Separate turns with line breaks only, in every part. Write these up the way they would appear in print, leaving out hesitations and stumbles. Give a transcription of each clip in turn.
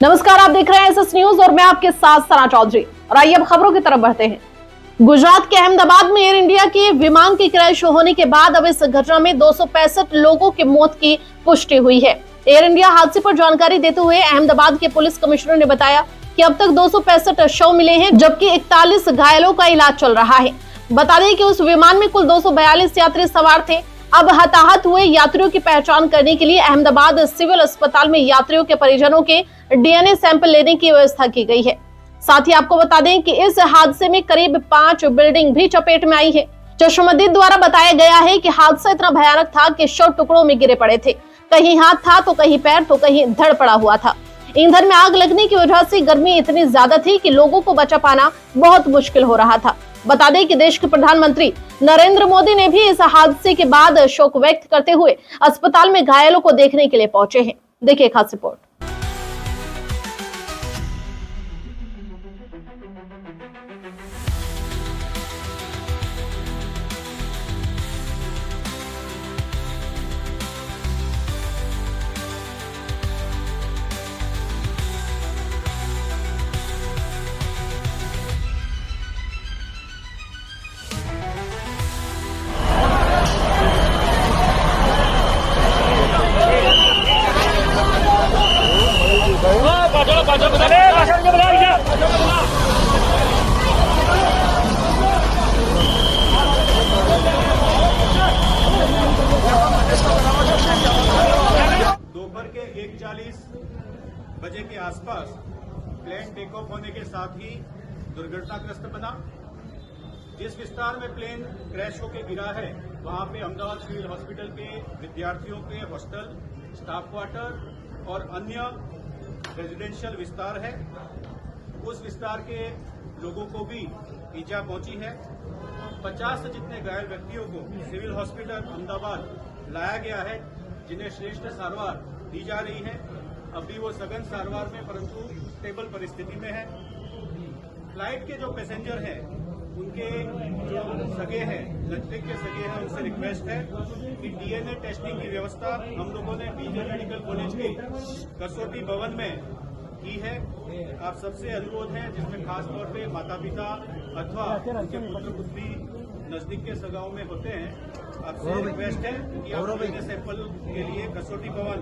नमस्कार, आप देख रहे हैं एसएस न्यूज और मैं आपके साथ सना चौधरी। और आइए अब खबरों की तरफ बढ़ते हैं। गुजरात के अहमदाबाद में एयर इंडिया के विमान की क्रैश होने के बाद अब इस घटना में 265 लोगों की मौत की पुष्टि हुई है। एयर इंडिया हादसे पर जानकारी देते हुए अहमदाबाद के पुलिस कमिश्नर ने बताया कि अब तक 265 शव मिले हैं, जबकि 41 घायलों का इलाज चल रहा है। बता दें कि उस विमान में कुल 242 यात्री सवार थे। अब हताहत हुए यात्रियों की पहचान करने के लिए अहमदाबाद सिविल अस्पताल में यात्रियों के परिजनों के डीएनए सैंपल लेने की व्यवस्था की गई है। साथ ही आपको बता दें कि इस हादसे में करीब 5 बिल्डिंग भी चपेट में आई है। चश्मदीद द्वारा बताया गया है कि हादसा इतना भयानक था कि शव टुकड़ों में गिरे पड़े थे। कहीं हाथ था तो कहीं पैर तो कहीं धड़ पड़ा हुआ था। ईंधन में आग लगने की वजह से गर्मी इतनी ज्यादा थी कि लोगों को बचा पाना बहुत मुश्किल हो रहा था। बता दें कि देश के प्रधानमंत्री नरेंद्र मोदी ने भी इस हादसे के बाद शोक व्यक्त करते हुए अस्पताल में घायलों को देखने के लिए पहुंचे हैं। देखिए खास रिपोर्ट।
दोपहर के 1:40 बजे के आसपास प्लेन टेक ऑफ होने के साथ ही दुर्घटनाग्रस्त बना। जिस विस्तार में प्लेन क्रैश होकर गिरा है वहां पे अहमदाबाद सिविल हॉस्पिटल के विद्यार्थियों के हॉस्टल, स्टाफ क्वार्टर और अन्य रेजिडेंशियल विस्तार है। उस विस्तार के लोगों को भी ईजा पहुंची है। 50 से जितने घायल व्यक्तियों को सिविल हॉस्पिटल अहमदाबाद लाया गया है, जिन्हें श्रेष्ठ सारवार दी जा रही है। अभी वो सघन सारवार में परंतु स्टेबल परिस्थिति में है। फ्लाइट के जो पैसेंजर हैं उनके जो सगे हैं, नजदीक के सगे हैं, उनसे रिक्वेस्ट है कि डीएनए टेस्टिंग की व्यवस्था हम लोगों ने बीजे मेडिकल कॉलेज के कसौटी भवन में की है। आप सबसे अनुरोध है, जिसमें खास तौर पे माता पिता अथवा उनके पुत्र पुत्री नजदीक के सगाओं में होते हैं, आपसे रिक्वेस्ट है कि आप डीएनए सैंपल के लिए कसौटी भवन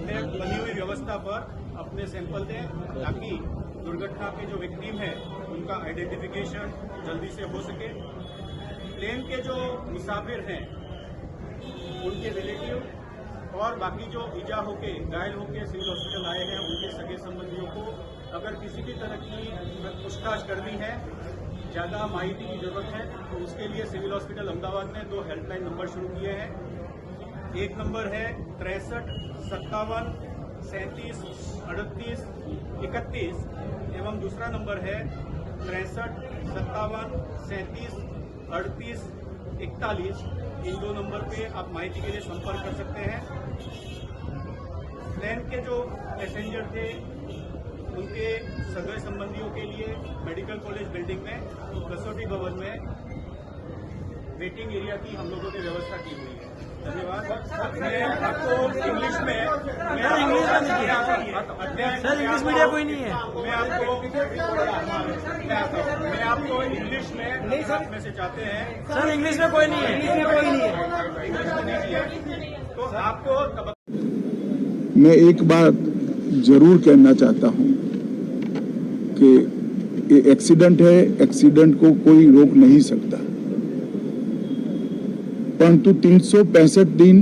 में बनी हुई व्यवस्था पर अपने सैंपल दें, ताकि दुर्घटना के जो विक्टिम है उनका आइडेंटिफिकेशन जल्दी से हो सके। प्लेन के जो मुसाफिर हैं उनके रिलेटिव और बाकी जो ईजा होके घायल होके सिविल हॉस्पिटल आए हैं उनके सगे संबंधियों को अगर किसी भी तरह की पूछताछ करनी है, ज्यादा माहिती की जरूरत है, तो उसके लिए सिविल हॉस्पिटल अहमदाबाद ने 2 हेल्पलाइन नंबर शुरू किए हैं। एक नंबर है 63 57 37 38 31 एवं दूसरा नंबर है 63 57 37 38 41। इन 2 नंबर पे आप माहिती के लिए संपर्क कर सकते हैं। प्लेन के जो पैसेंजर थे उनके सगे संबंधियों के लिए मेडिकल कॉलेज बिल्डिंग में कसौटी भवन में वेटिंग एरिया की हम लोगों ने व्यवस्था की हुई है। धन्यवाद। मैं आपको इंग्लिश में
सर, इंग्लिश मीडिया कोई नहीं है।
मैं आपको इंग्लिश में नहीं सर में से चाहते हैं।
सर, इंग्लिश में कोई नहीं है।
इंग्लिश में नहीं है तो आपको
मैं एक बात जरूर कहना चाहता हूं कि ये एक्सीडेंट है, एक्सीडेंट को कोई रोक नहीं सकता, परंतु 365 दिन